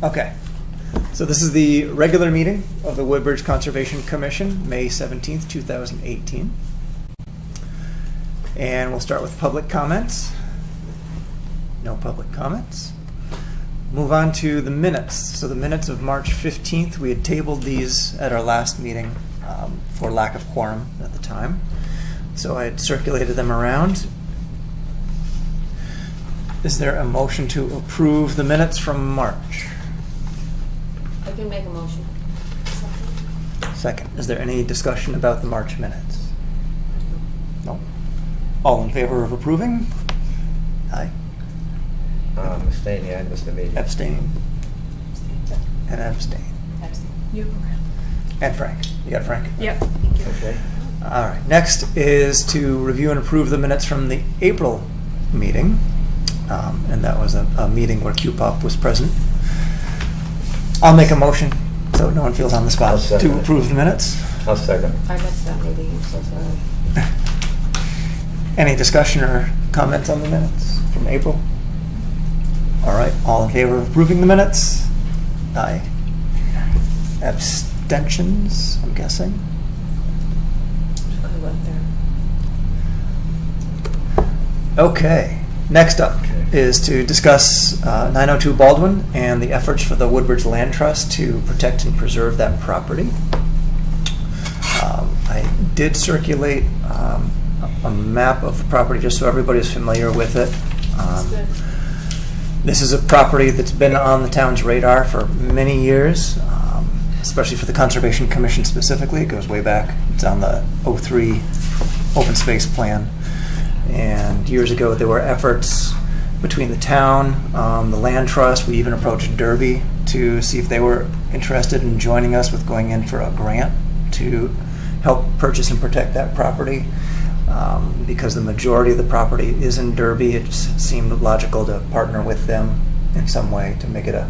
Okay. So this is the regular meeting of the Woodbridge Conservation Commission, May 17th, 2018. And we'll start with public comments. No public comments. Move on to the minutes. So the minutes of March 15th, we had tabled these at our last meeting for lack of quorum at the time. So I had circulated them around. Is there a motion to approve the minutes from March? I can make a motion. Second. Is there any discussion about the March minutes? No. All in favor of approving? Aye. Abstain, yeah, I missed the meeting. Abstain. And abstain. You. And Frank. You got Frank? Yep. Thank you. Okay. All right. Next is to review and approve the minutes from the April meeting. And that was a meeting where QPOP was present. I'll make a motion so no one feels on the spot to approve the minutes. I'll second. I missed that meeting, I'm so sorry. Any discussion or comments on the minutes from April? All right. All in favor of approving the minutes? Aye. Abstentions, I'm guessing. I went there. Okay. Next up is to discuss 902 Baldwin and the efforts for the Woodbridge Land Trust to protect and preserve that property. I did circulate a map of the property just so everybody's familiar with it. This is a property that's been on the town's radar for many years, especially for the Conservation Commission specifically. It goes way back. It's on the 03 open space plan. And years ago, there were efforts between the town, the land trust. We even approached Derby to see if they were interested in joining us with going in for a grant to help purchase and protect that property. Because the majority of the property is in Derby, it just seemed logical to partner with them in some way to make it a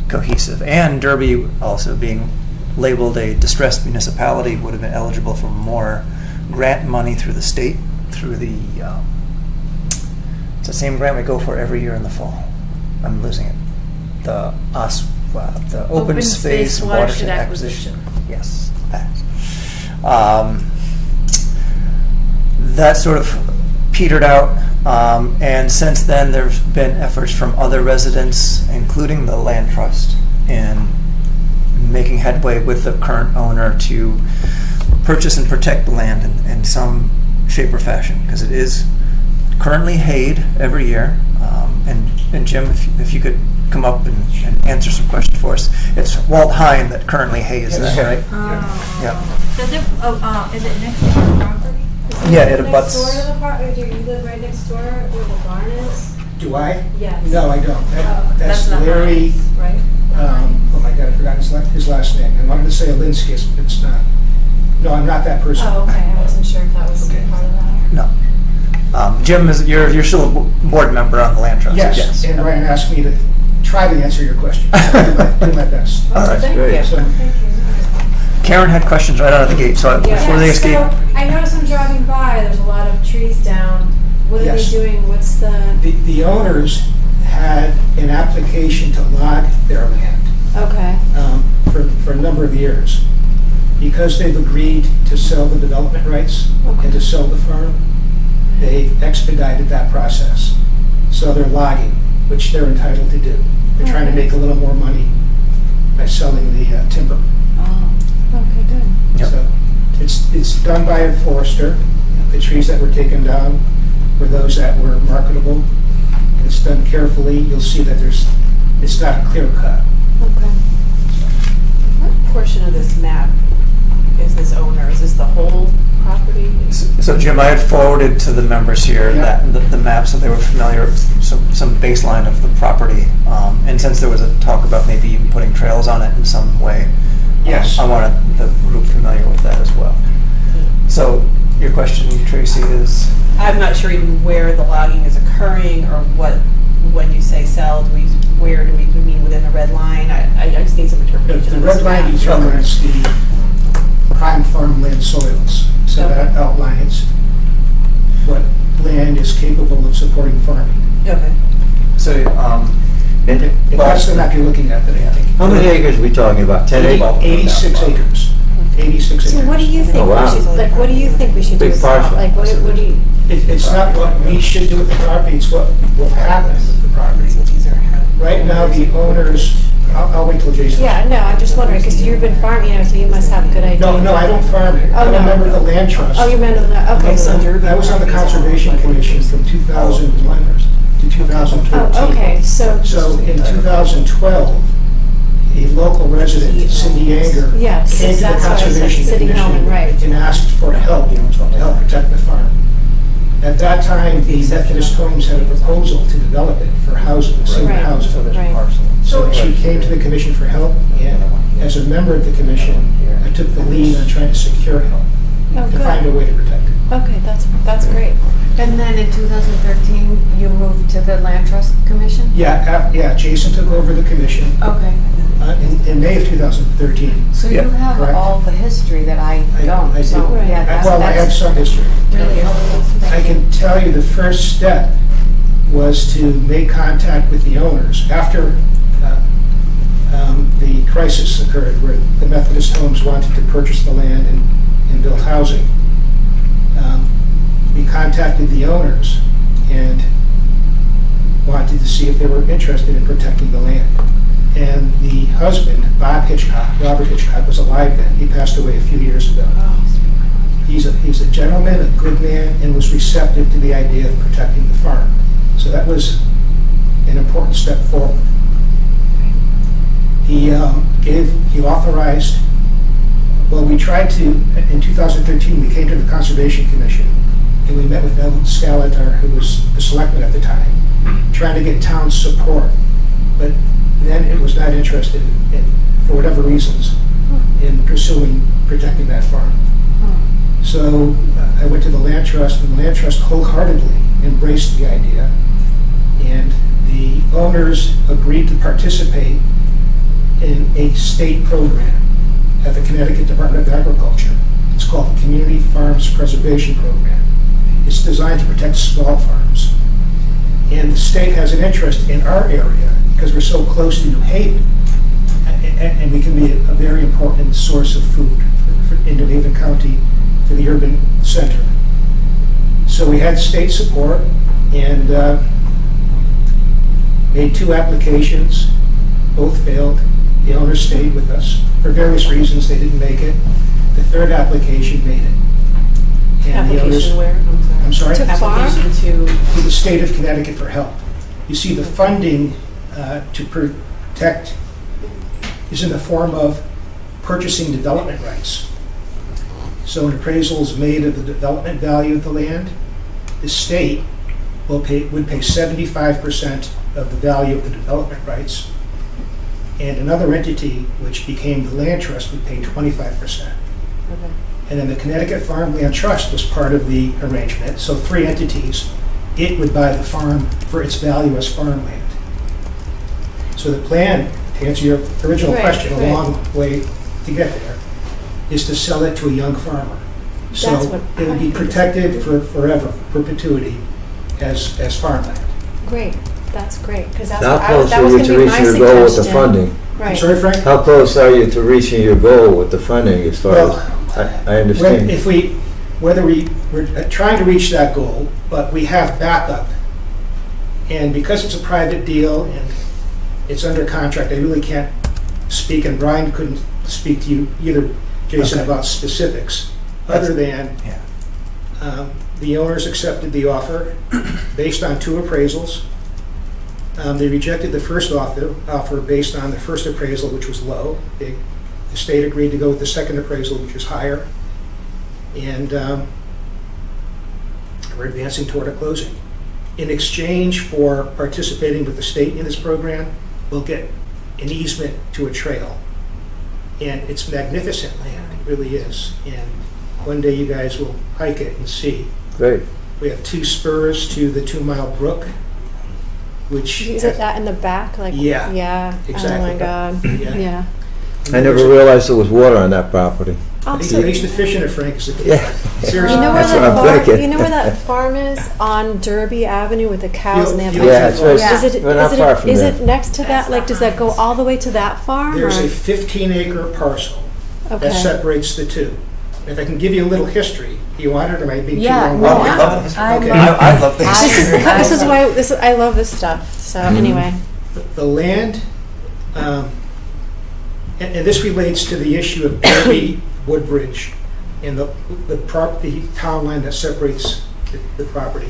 cohesive. And Derby, also being labeled a distressed municipality, would have been eligible for more grant money through the state. Through the, it's the same grant we go for every year in the fall. I'm losing it. The Open Space Watershed Acquisition. Yes, that. That sort of petered out, and since then there's been efforts from other residents, including the land trust, in making headway with the current owner to purchase and protect the land in some shape or fashion, because it is currently hayed every year. And Jim, if you could come up and answer some questions for us. It's Walt Hine that currently hayes that, right? Yeah. Does it, is it next to the property? Yeah, it abuts. Next door to the property? Do you live right next door where the barn is? Do I? Yes. No, I don't. That's not Larry. Hines, right? Oh my God, I forgot his last name. I wanted to say Alinskis, but it's not. No, I'm not that person. Oh, okay. I wasn't sure if that was Okay. part of that. No. Jim, you're still a board member on the land trust? Yes, and Brian asked me to try to answer your question. I'll do my best. All right. Thank Great. you. So, Thank you. Karen had questions right out of the gate, so before they escape. So I noticed I'm driving by, there's a lot of trees down. What are Yes. they doing? What's the... the owners had an application to log their land Okay. for a number of years. Because they've agreed to sell the development rights and to sell the farm, they've expedited that process. So they're logging, which they're entitled to do. They're trying to make a little more money by selling the timber. Oh, okay, good. Yep. So it's done by a forester. The trees that were taken down were those that were marketable. It's done carefully. You'll see that it's not clear cut. Okay. What portion of this map is this owner? Is this the whole property? So Jim, I had forwarded to the members here Yeah. that the map, so they were familiar with some baseline of the property. And since there was a talk about maybe even putting trails on it in some way, Yes. I wanted the group familiar with that as well. So your question, Tracy, is? I'm not sure even where the logging is occurring or what, when you say sell, where do we mean within the red line? I just need some interpretation. The of red this line map. determines the prime farmland soils. So Okay. that outlines what land is capable of supporting farming. Okay. So And- If that's the map you're looking at, then I think. How many acres are we talking about? 10 acres? 86 acres. 86 So acres. what do you think Oh, wow. we should, like, what do you think we should do Big with the parcel. Like, what do you, It's not what we should do with the property, it's what will happen with the property. So these are how- Right now, the owners, I'll wait till Jason. yeah, no, I'm just wondering, because you've been farming, so you must have a good idea. No, I don't farm it. Oh, I'm a no. member of the land trust. Oh, you're meant to, okay, so, I was on the Conservation Commission from 2001 to 2013. oh, okay, so, So in 2012, a local resident, Cindy Anger, yes, came to the that's what I said, Conservation City Hellman, Commission right. and asked for help to help protect the farm. At that time, the Methodist Homes had a proposal to develop it for housing, senior Right. housing. Right. So she came to the commission for help, and as a member of the commission, I took the lead on trying to secure help, Oh, to find a good. way to protect it. Okay, that's great. And then in 2013, you moved to the Land Trust Commission? Yeah, Jason took over the commission Okay. in May of 2013. So you Yeah, have correct. all the history that I I don't. do. So, Right. yeah, Well, I have that's some history. really helpful. I can tell you the first step was to make contact with the owners after the crisis occurred where the Methodist Homes wanted to purchase the land and build housing. We contacted the owners and wanted to see if they were interested in protecting the land. And the husband, Robert Hitchcock, was alive then. He passed away a few years ago. He's a gentleman, a good man, and was receptive to the idea of protecting the farm. So that was an important step forward. He authorized, well, we tried to, in 2013, we came to the Conservation Commission, and we met with Ellen Scalatar, who was the selectman at the time, trying to get town support. But then it was not interested in, for whatever reasons, in pursuing protecting that farm. So I went to the Land Trust, and the Land Trust wholeheartedly embraced the idea. And the owners agreed to participate in a state program at the Connecticut Department of Agriculture. It's called the Community Farms Preservation Program. It's designed to protect small farms. And the state has an interest in our area because we're so close to New Haven. And we can be a very important source of food in New Haven County for the urban center. So we had state support and made 2 applications, both failed. The owners stayed with us. For various reasons, they didn't make it. The 3rd application made it. And the owners, Application where? I'm sorry? To farm? Application to, To the state of Connecticut for help. You see, the funding to protect is in the form of purchasing development rights. So an appraisal is made of the development value of the land. The state would pay 75% of the value of the development rights. And another entity, which became the Land Trust, would pay 25%. And then the Connecticut Farmland Trust was part of the arrangement, so 3 entities. It would buy the farm for its value as farmland. So the plan, to answer your original Right, question, a right. long way to get there, is to sell it to a young farmer. That's So what it would I be think is protected for forever, perpetuity, as farmland. Great, that's great, because that's How what close that are was you going to to be my reaching your goal with the suggestion. funding? I'm Right. sorry, Frank? How close are you to reaching your goal with the funding as far Well, as, I understand. We're trying to reach that goal, but we have backup. And because it's a private deal and it's under contract, I really can't speak, and Brian couldn't speak to you either, Jason, Okay. about specifics, other than Yeah. the owners accepted the offer based on 2 appraisals. They rejected the first offer based on the first appraisal, which was low. The state agreed to go with the second appraisal, which was higher. And we're advancing toward a closing. In exchange for participating with the state in this program, we'll get an easement to a trail. And it's magnificent land, it really is. And one day you guys will hike it and see. Great. We have 2 spurs to the 2 Mile Brook, which... Is it that in the back? Like, Yeah, Oh exactly. my God. Yeah. Yeah. I never realized there was water on that property. I used to fish in it, Frank, as a kid. Yeah. Seriously. You know where That's what that I'm farm, thinking. you know where that farm is on Derby Avenue with the cows and they have. Yeah, it's very- Is it, we're not is far it, from is there. it next to that, like, does that go all the way to that farm? There's or- a 15-acre parcel that Okay. separates the two. If I can give you a little history, you want it, or might be too Yeah, long? Well, we Yeah. love this. I Okay. love- I love the I- This is, history. this is why, I love this stuff, so anyway. The land, and this relates to the issue of Derby, Woodbridge, and the town line that separates the property.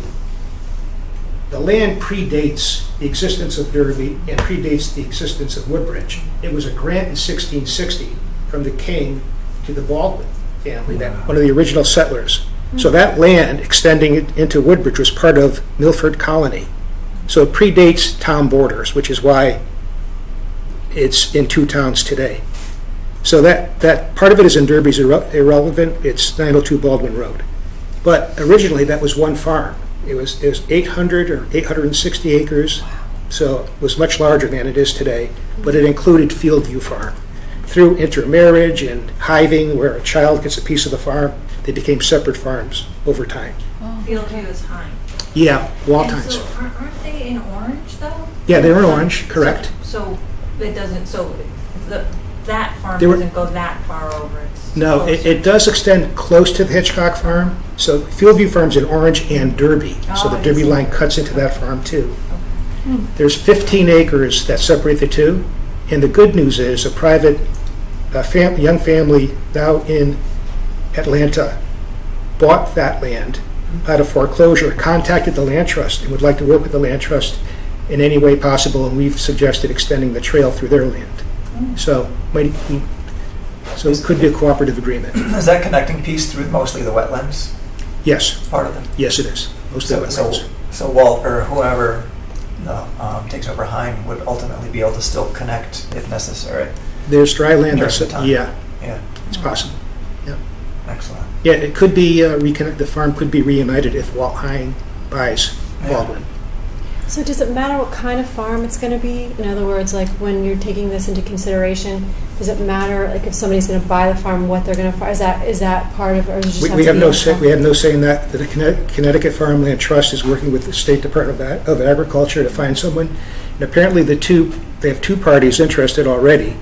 The land predates the existence of Derby and predates the existence of Woodbridge. It was a grant in 1660 from the king to the Baldwin family, one of the original settlers. So that land extending it into Woodbridge was part of Milford Colony. So it predates town borders, which is why it's in two towns today. So that part of it is in Derby's irrelevant. It's 902 Baldwin Road. But originally, that was one farm. It was 800 or 860 acres, so it was much larger than it is today, but it included Fieldview Farm. Through intermarriage and hiving, where a child gets a piece of the farm, they became separate farms over time. Fieldview is Hine. Yeah, wall And times. so aren't they in Orange though? Yeah, they're in Orange, correct. So it doesn't, so that farm They were- doesn't go that far over. It's No, closer. it does extend close to the Hitchcock farm. So Fieldview Farm's in Orange and Derby. So the Oh, I Derby see. line cuts into that farm too. There's 15 acres that separate the two. And the good news is a private young family now in Atlanta bought that land out of foreclosure, contacted the land trust and would like to work with the land trust in any way possible. And we've suggested extending the trail through their land. So it could be a cooperative agreement. Is that connecting piece through mostly the wetlands Yes, part of it? yes it is. Most of So, it so, so Walt, or whoever takes over Hine would ultimately be able to still connect if necessary. There's dry land. During the time. Yeah, Yeah, it's possible. excellent. Yeah, it could be the farm could be reunited if Walt Hine buys Baldwin. So does it matter what kind of farm it's going to be? In other words, like when you're taking this into consideration, does it matter, like if somebody's going to buy the farm, what they're going to farm? Is that part of, or does it just We have have to no be say. We have no say in that. The Connecticut Farmland Trust is working with the State Department of Agriculture to find someone. And apparently, they have two parties interested already,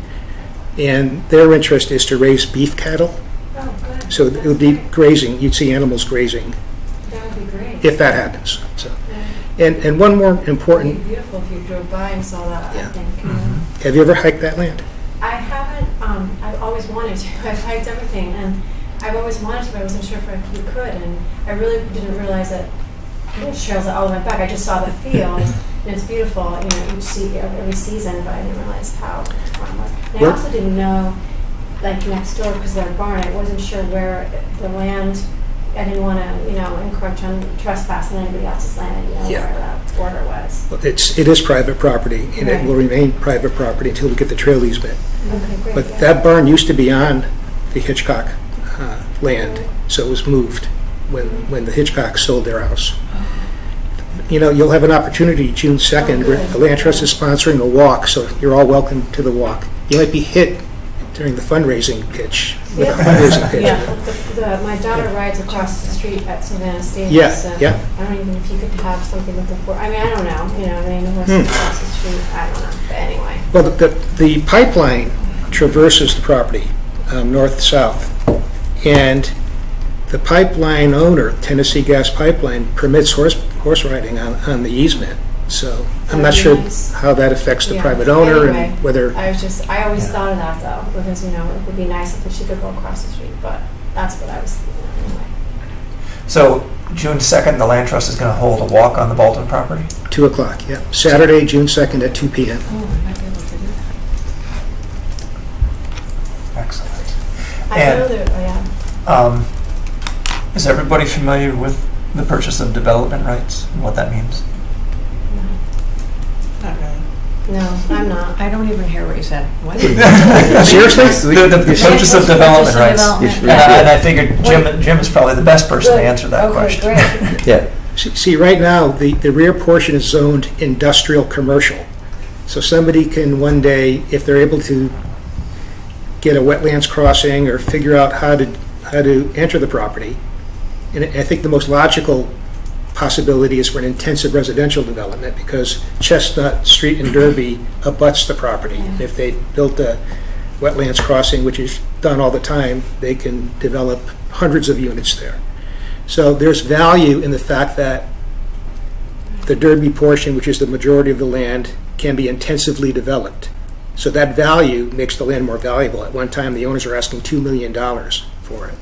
and their interest is to raise beef cattle. Oh, good. So it would be grazing. You'd see animals grazing That would be great. if that happens. So, and one more It would important. be beautiful if you drove by and saw that, Yeah. I think. Have you ever hiked that land? I haven't, I've always wanted to. I've hiked everything, and I've always wanted to, but I wasn't sure if you could, and I really didn't realize that there's trails all the way back. I just saw the field, and it's beautiful, every season, but I didn't realize how the farm was. And I Well- also didn't know, like, next door, because they're a barn, I wasn't sure where the land, I didn't want to, encroach on trespass on anybody else's land, Yeah. where that border was. It is private property, and it Right. will remain private property until we get the trail easement. Okay, great. But yeah. that barn used to be on the Hitchcock land, so it was moved when the Hitchcocks sold their house. You'll have an opportunity June 2nd, where the Land Trust is sponsoring a walk, so you're all welcome to the walk. You might be hit during the fundraising pitch, with a fundraising pitch. Yeah, my daughter rides across the street at Savannah Stadium. Yeah, so yeah. I don't even know if you could have something with the I mean, I don't know, the horses across the street, I don't know, but anyway. Well, the pipeline traverses the property, north-south, and the pipeline owner, Tennessee Gas Pipeline, permits horse riding on the easement. So I'm not That'd be sure nice. how that affects the Yeah. private owner Anyway, and whether, I always thought of that though, because, it would be nice if she could go across the street, but that's what I was thinking anyway. So June 2nd, the land trust is going to hold a walk on the Baldwin property? 2 o'clock, yeah. Saturday, June 2nd at 2 p.m. Oh, I might be able to do that. Excellent. I And- know that, yeah. Is everybody familiar with the purchase of development rights and what that means? Not really. No, I'm not. I don't even hear what you said. What? Seriously? The purchase of development rights. Development. And I figured Jim is probably the best person to answer that question. Okay, great. Yeah. See, right now, the rear portion is zoned industrial commercial. So somebody can one day, if they're able to get a wetlands crossing or figure out how to enter the property. And I think the most logical possibility is for an intensive residential development, because Chestnut Street in Derby abuts the property. If they built a wetlands crossing, which is done all the time, they can develop hundreds of units there. So there's value in the fact that the Derby portion, which is the majority of the land, can be intensively developed. So that value makes the land more valuable. At one time, the owners are asking $2 million for it.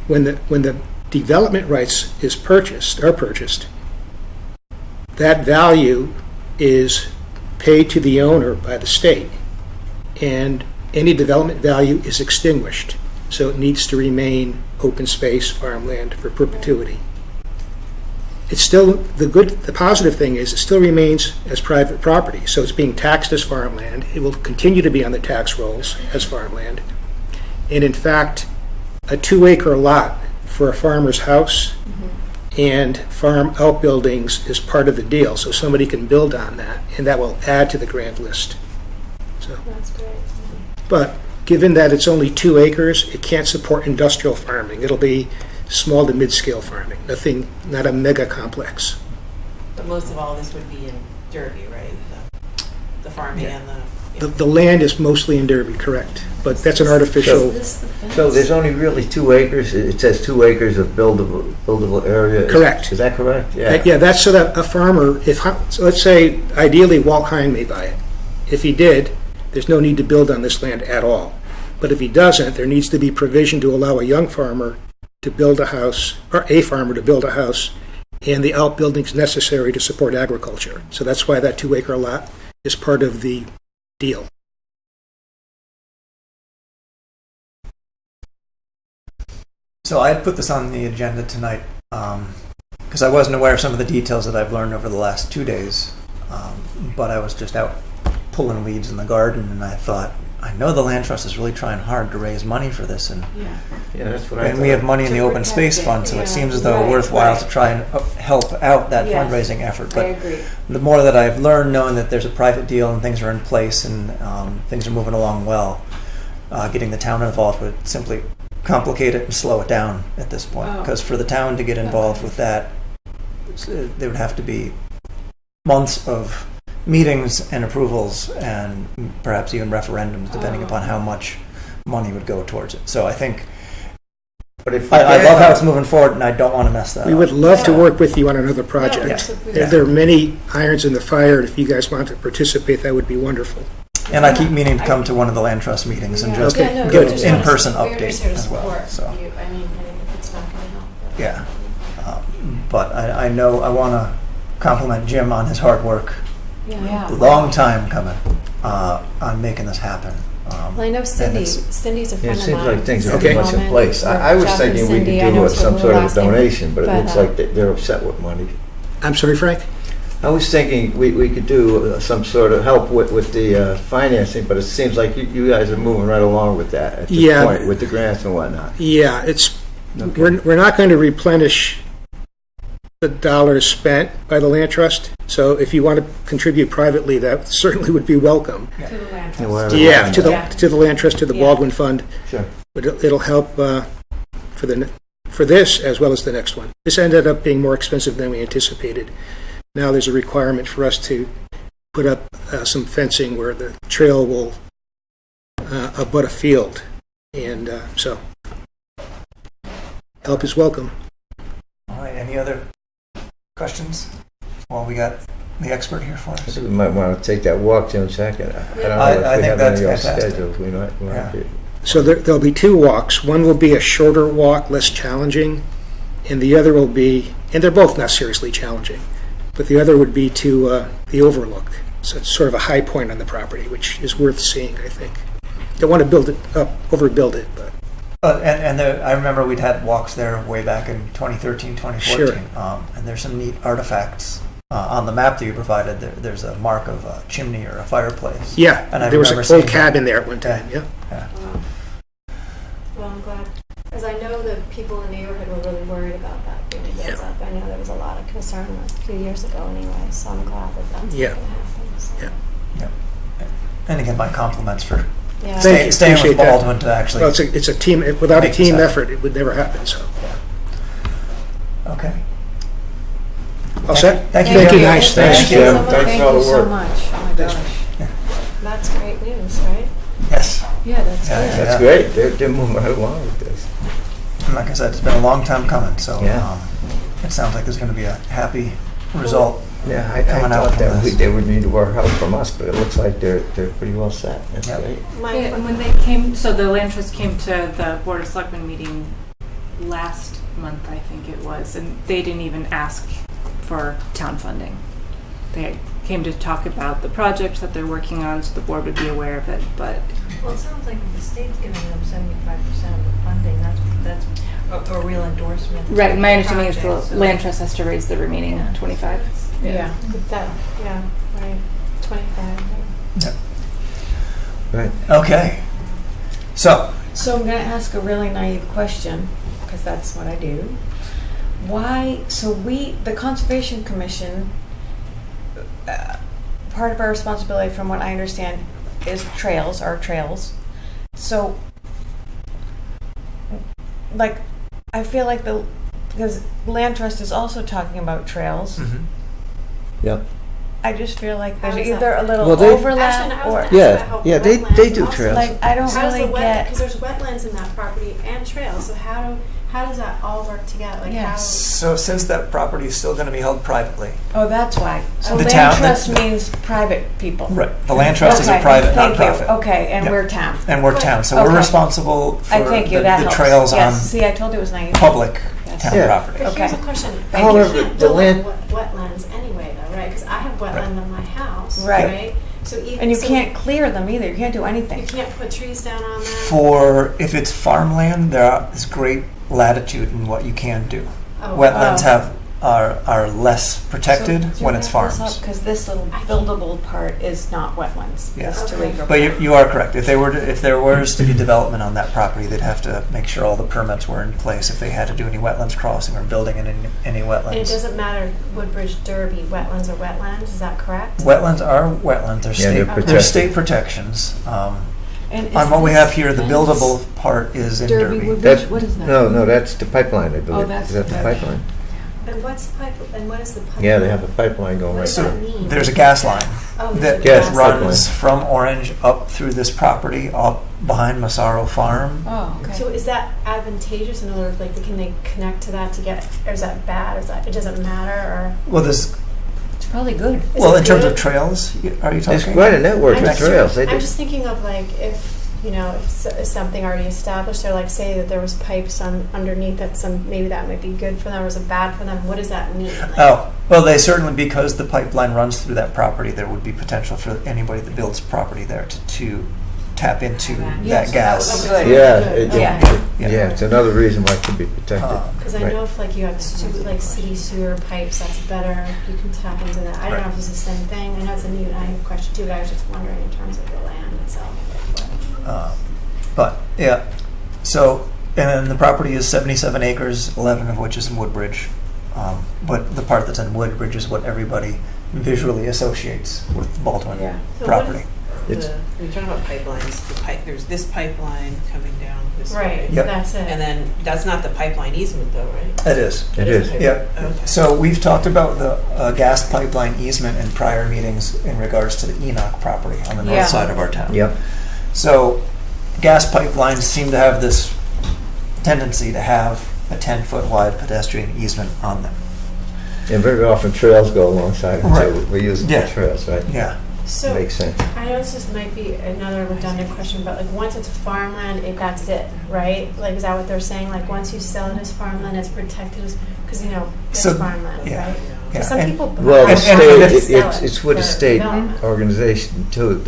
When the development rights are purchased, that value is paid to the owner by the state, and any development value is extinguished. So it needs to remain open space farmland for perpetuity. It's still, the positive thing is it still remains as private property, so it's being taxed as farmland. It will continue to be on the tax rolls as farmland. And in fact, a 2-acre lot for a farmer's house and farm outbuildings is part of the deal, so somebody can build on that, and that will add to the grand list. So, That's great. but given that it's only 2 acres, it can't support industrial farming. It'll be small to mid-scale farming, not a mega complex. But most of all this would be in Derby, right? The farming Yeah. and the. The land is mostly in Derby, correct, but that's an artificial, So there's only really 2 acres, it says 2 acres of buildable area? Correct. Is that correct? yeah, that's so that a farmer, so let's say ideally Walt Hine may buy it. If he did, there's no need to build on this land at all. But if he doesn't, there needs to be provision to allow a young farmer to build a house, or a farmer to build a house, and the outbuildings necessary to support agriculture. So that's why that 2-acre lot is part of the deal. So I had put this on the agenda tonight because I wasn't aware of some of the details that I've learned over the last 2 days. But I was just out pulling weeds in the garden, and I thought, I know the land trust is really trying hard to raise money for this, and That's what I we have money in the To open protect space it, fund, so yeah. it seems as though Right, worthwhile right. to try and help out that Yes. fundraising effort. I But agree. the more that I've learned, knowing that there's a private deal and things are in place and things are moving along well, getting the town involved would simply complicate it and slow it down at this point. Oh. Because for the town to get involved with that, there would have to be months of meetings and approvals and perhaps even referendums, depending upon how much money would go towards it. So I think But if I love how it's moving forward, and I don't want to mess that We up. would love to Yeah. work with you on another project. Yeah. There are many irons in the fire. If you guys want to participate, that would be wonderful. And I keep meaning to come to one of the land trust meetings and Yeah. just Okay, no, good. we're just in-person we're update just here to as well, support so. you. I mean, if it's not going to help. but- Yeah. But I know I want to compliment Jim on his hard work. Yeah. Long time coming on making this happen. Well, I know Cindy's a friend It of mine. seems like things are Okay. pretty much in place. I was Jeff and thinking we Cindy, I could know do it's some what sort we're of a asking, donation, but it but, looks like they're upset with money. I'm sorry, Frank? I was thinking we could do some sort of help with the financing, but it seems like you guys are moving right along with that at this Yeah. point, with the grants and whatnot. Yeah, we're not going to replenish the dollars spent by the land trust. So if you want to contribute privately, that certainly would be welcome. To the land Yeah, trust. whatever. Yeah, to Yeah. the land trust, to the Yeah. Baldwin Fund. Sure. But it'll help for this as well as the next one. This ended up being more expensive than we anticipated. Now there's a requirement for us to put up some fencing where the trail will abut a field. And so help is welcome. All right. Any other questions? Well, we got the expert here for I us. think we might want to take that walk, Jim, second. I don't know I if we think have that's any on fantastic. schedule. We might Yeah. be. So there'll be 2 walks. One will be a shorter walk, less challenging, and the other will be, and they're both not seriously challenging, but the other would be to the overlook. So it's sort of a high point on the property, which is worth seeing, I think. Don't want to build it up, overbuild it, but I remember we'd had walks there way back in 2013, 2014. And there's some neat artifacts on the map that you provided. There's a mark of a chimney or a fireplace. yeah, And I there was remember an seeing old cabin there at one time, yeah. Wow. Well, I'm glad, because I know the people in the neighborhood were really worried about that being built up. I know there was a lot of concern a few years ago anyway, so I'm glad that that's Yeah. going to happen. So. Yeah. And again, my compliments for Yeah. Thank you. Staying with Appreciate that. Baldwin to actually. Well, it's a team, without a Make this team happen. effort, it would never happen, so. Okay. All set? Thank you. Thank you, Jim. guys. Thanks, Thanks. Jim. Thank Thanks for all you the so work. much. Oh my gosh. That's great news, right? Yes. Yeah, that's Yeah, good. yeah. That's great. They're moving right along with this. And like I said, it's been a long time coming, so Yeah. it sounds like there's going to be a happy result. Yeah, I Coming out thought from that this. they would need more help from us, but it looks like they're pretty well set. That's Yep. great. Yeah, and when they came, so the land trust came to the Board of Selectmen meeting last month, I think it was, and they didn't even ask for town funding. They came to talk about the project that they're working on, so the board would be aware of it, but Well, it sounds like if the state's giving them 75% of the funding, that's a real endorsement. right. of My the understanding is project, the so- land trust has to raise the remaining Yeah. 25. Yeah. That, yeah, right, 25. Right. Okay. So, So I'm going to ask a really naive question, because that's what I do. Why, so the Conservation Commission, part of our responsibility, from what I understand, is trails, our trails. So, like, I feel like because Land Trust is also talking about trails, Yep. I just feel like there's How is either that? a little Well, they- overlap Actually, I was or, gonna ask Yeah, about how yeah, they wetlands do also- trails. like, I don't How's really the wet, get. because there's wetlands in that property and trails, so how does that all work together? Like Yes. so since that property is still going to be held privately, Oh, that's why. So The land town- trust means private people. the land trust is a Okay, private thank nonprofit, You. Okay, and Yep. we're town. and we're town, so we're Okay. responsible for I thank you. the, That the helps. trails yes. on See, I told you it was naive. public Yes. town Yeah. property. But here's a Okay. question. However, You can't the build land- on wetlands anyway, though, right? Because I have wetland on my house, Right. right? So even And you so can't clear them either. You can't do You anything. can't put trees down on that. For if it's farmland, there is great latitude in what you can do. Oh, Wetlands wow. are less protected when it's farms. Because this little buildable part is not wetlands. Yeah. It's 2 acre. But you are correct. If there was to be development on that property, they'd have to make sure all the permits were in place if they had to do any wetlands crossing or building in any And it wetlands. doesn't matter Woodbridge, Derby, wetlands are wetlands, is that correct? Wetlands are wetlands. They're Yeah, state. they're They're protected. state protections. And is On what we this have here, the fence buildable part is in Derby Derby. Woodbridge? That- What is that? No, that's the pipeline, I believe. that's Is that the the pipeline? And what's the pipe, and what is the pipe? Yeah, they have a pipeline going What right does So that through. mean? there's a gas line Oh, there's that a Gas gas runs pipeline. from Orange up through this property, up behind Massaro Farm. Oh, okay. So is that advantageous? In other words, like, can they connect to that to get, or is that bad? Or is that, it doesn't matter, or? Well, there's It's probably good. Is well it in terms of good? trails. Are you There's talking? quite a network I'm of just- trails. They I'm do. just thinking of like if, you know, if something already established, or like say that there was pipes on underneath that maybe that might be good for them, or is it bad for them? What does that mean? Like, Oh, well, they certainly, because the pipeline runs through that property, there would be potential for anybody that builds property there to tap into Yeah, that so that gas. would be good. Yeah, Yeah. yeah, it's another reason why it could be protected. Because I Right. know if like you have like city sewer pipes, that's better. You can tap into that. I don't know if it's the same thing. I know it's a new question too, but I was just wondering in terms of the land itself. But, yeah, so, and then the property is 77 acres, 11 of which is in Woodbridge. But the part that's in Woodbridge is what everybody visually associates with Baldwin Yeah. So property. It's- When you talk about pipelines, there's this pipeline coming down this Right. way. Yep. That's it. And then, that's not the pipeline easement though, right? It is. It is. Yeah. Okay. So we've talked about the gas pipeline easement in prior meetings in regards to the Enoch property on the north Yeah. side of our town. Yep. So gas pipelines seem to have this tendency to have a 10-foot wide pedestrian easement on them. And very often trails go alongside them Right. too. We use it Yeah. for trails, right? Yeah. So Makes sense. I know this might be another redundant question, but like once it's farmland, that's it, right? Like is that what they're saying? Like once you sell it as farmland, it's protected as, because you know it's So, farmland, yeah. right? Yeah. So some And- people Well, the And- state, and if- it's with a for state development. organization too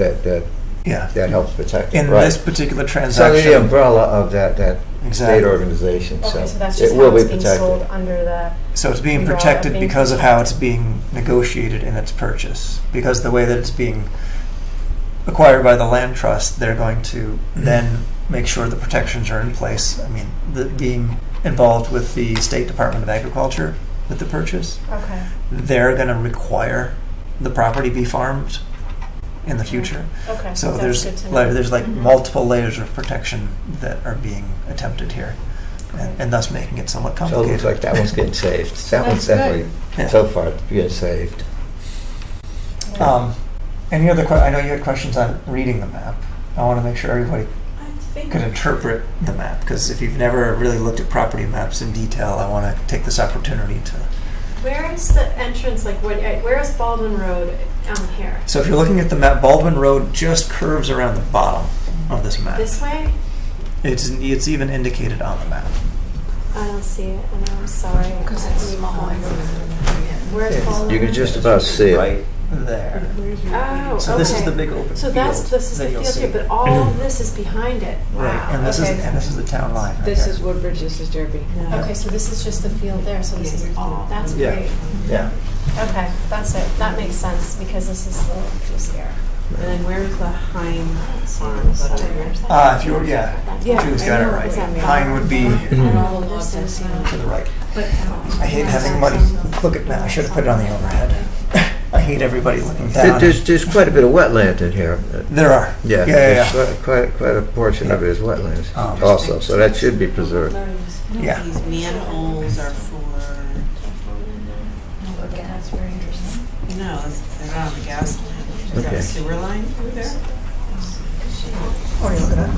Yeah. that helps protect it. In Right. this particular It's transaction. under the umbrella of that Exactly. state organization, Okay, so so that's just it how will be it's being protected. sold under the. So it's being umbrella protected being because of how it's protected. being negotiated in its purchase. Because the way that it's being acquired by the land trust, they're going to then make sure the protections are in place. I mean, being involved with the State Department of Agriculture with the purchase, Okay. they're going to require the property be farmed in the future. Okay, So that's good to know. there's like Mhm. multiple layers of protection that are being attempted here, and thus making it somewhat So it complicated. looks like that one's getting saved. That one's That's good. definitely, Yeah. so far, getting saved. Any other I know you had questions on reading the map. I want to make sure everybody could interpret the map, because if you've never really looked at property maps in detail, I want to take this opportunity to. Where is the entrance, like, where is Baldwin Road here? So if you're looking at the map, Baldwin Road just curves around the bottom of this map. This way? It's even indicated on the map. I don't see it, and I'm sorry. Because it's small. Where's Baldwin You can Road? just about see it. Right there. Oh, So this is okay. the big open So field this is that the you'll field see. here, but all of this is behind it. Wow. Right, and this okay. is the town line. Right This there. is Woodbridge, this is Derby. Okay, so this is just the field there, so this is all, that's Yeah. great. Yeah. Okay, that's it. That makes sense, because this is the little piece here. And then where's the Hine farm? Is that over here? If you were, yeah, Yeah, Julie's I got it know right. exactly. Pine would be And all the lots I've seen. to the right. But I hate having money. Look at that. I should have put it on the overhead. I hate everybody looking down. There's quite a bit of wetland in here. There are. Yeah, Yeah. there's quite a portion of it is wetlands Um, also, so that should be preserved. Yeah. These manholes are for, That's very interesting. no, they're not on the gas line. Is that Okay. a sewer line through there? Oh, you look at that.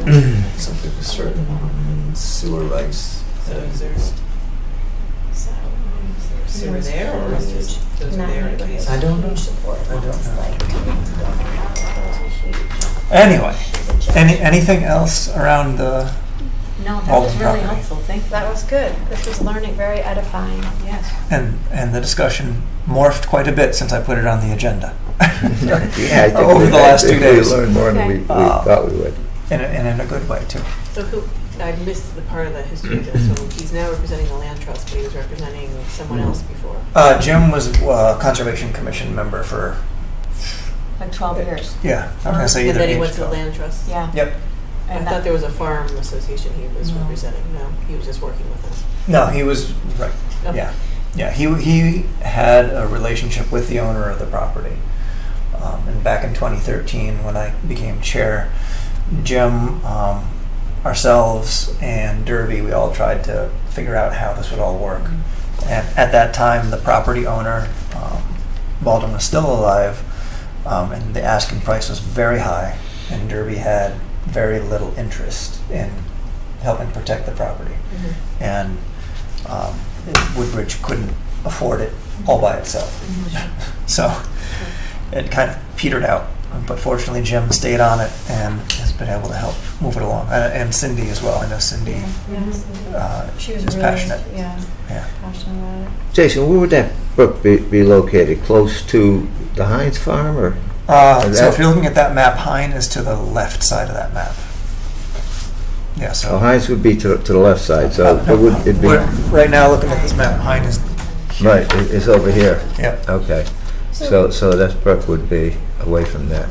Manhole. So there's certain sewer rights. So is there sewer there, or is just those are there in case? I don't know. Huge support. I don't It's know. like, huge. Anyway, anything else around the? No, that All was the really property. helpful, thank you. That was good. This was learning, very edifying. Yes. And the discussion morphed quite a bit since I put it on the agenda. Yeah, I think Over the last 2 days. We learned more than we thought we would. And in a good way too. So I missed the part of the history of this, so he's now representing the land trust, but he was representing someone else before. Jim was a Conservation Commission member for, Like 12 years. yeah, I was going to say And either then he age went to the 12. land trust? Yeah. Yep. I And thought there was a farm association he was representing. No, he was just working with us. No, he was, right, Okay. yeah. Yeah, he had a relationship with the owner of the property. And back in 2013, when I became chair, Jim, ourselves, and Derby, we all tried to figure out how this would all work. And at that time, the property owner, Baldwin, was still alive, and the asking price was very high, and Derby had very little interest in helping protect the property. And Woodbridge couldn't afford it all by itself. So it kind of petered out. But fortunately, Jim stayed on it and has been able to help move it along. And Cindy as well. I know Cindy She was is really, passionate. yeah, Yeah. passionate about it. Jason, where would that brook be located? Close to the Heinz farm, or? So if you're looking at that map, Hine is to the left side of that map. Yeah, so Oh, Heinz would be to the left side, so it would, it'd be, we're- right now, looking at this map, Hine is, right, it's over here. yeah. Okay, so that brook would be away from that,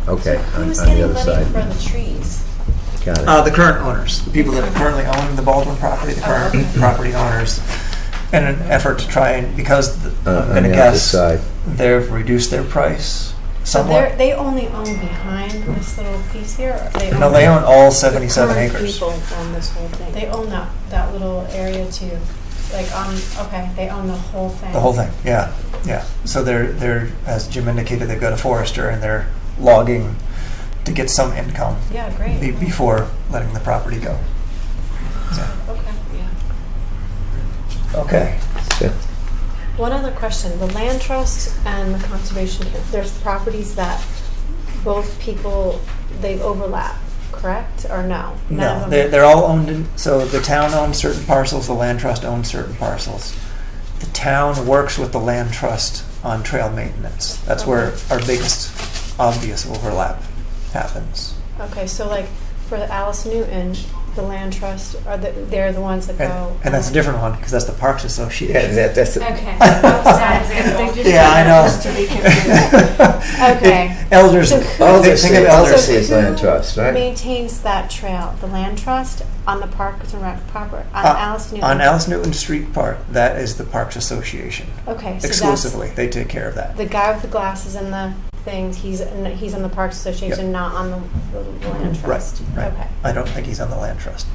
okay, Who on was the getting other money side. for the trees? Got it. The current owners, the people that currently own the Baldwin property, the current property owners, in an effort to try and, because I'm On going to the other guess side. they've reduced their price So somewhat. they only own behind this little piece here? Or they No, they own all 77 acres. People on this whole thing. They own that little area too. Like okay, they own the whole thing. The whole thing, yeah, yeah. So they're, as Jim indicated, they've got a forester and they're logging to get some income Yeah, great. before letting the property go. So, Okay. okay. Yeah. One other question. The land trust and the conservation, there's properties that both people, they overlap, correct? Or no? None No, of them- they're all owned, so the town owns certain parcels, the land trust owns certain parcels. The town works with the land trust on trail maintenance. That's where our biggest obvious overlap happens. Okay, so like for the Alice Newton, the land trust, they're the ones that go. And that's a different one, because that's the Parks Association. Yeah, that's, Okay. Yeah, I know. Okay. Elders, So who- Elders think of say- elders. Elders is land trust, right? Maintains that trail, the land trust on the Parks and Rec proper, on Uh, Alice Newton? On Alice Newton Street Park, that is the Parks Association. Okay, so Exclusively, they take care of that. that's the guy with the glasses and the things, he's on the Parks Association, not on the land trust? Right. Okay, I don't think he's on the land trust.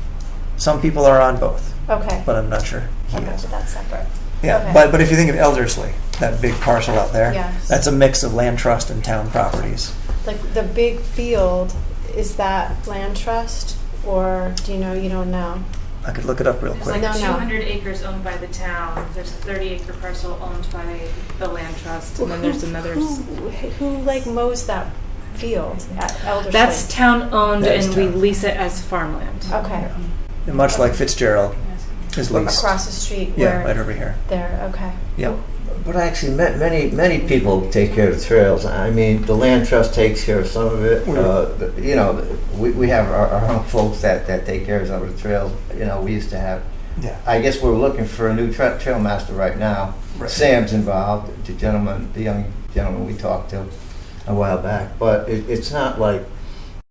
Some people are on both, okay. but I'm not sure he Okay, is. but that's separate. Yeah, okay. but if you think of Eldersley, that big parcel out there, Yes. that's a mix of land trust and town properties. Like the big field, is that land trust, or do you know, you don't know? I could look it up real There's quick. like No, no. 200 acres owned by the town. There's a 30-acre parcel owned by the land trust, and then there's another. Who like mows that field at Eldersley? That's town owned, That is and we town. lease it as farmland. Okay. And much like Fitzgerald is leased. Across the street Yeah, where right over here. there, okay. Yep. But actually, many people take care of the trails. I mean, the land trust takes care of some of it. You know, we have our own folks that take care of some of the trails. You know, we used to have. Yeah. I guess we're looking for a new trail master right now. Right. Sam's involved, the young gentleman we talked to a while back. But it's not like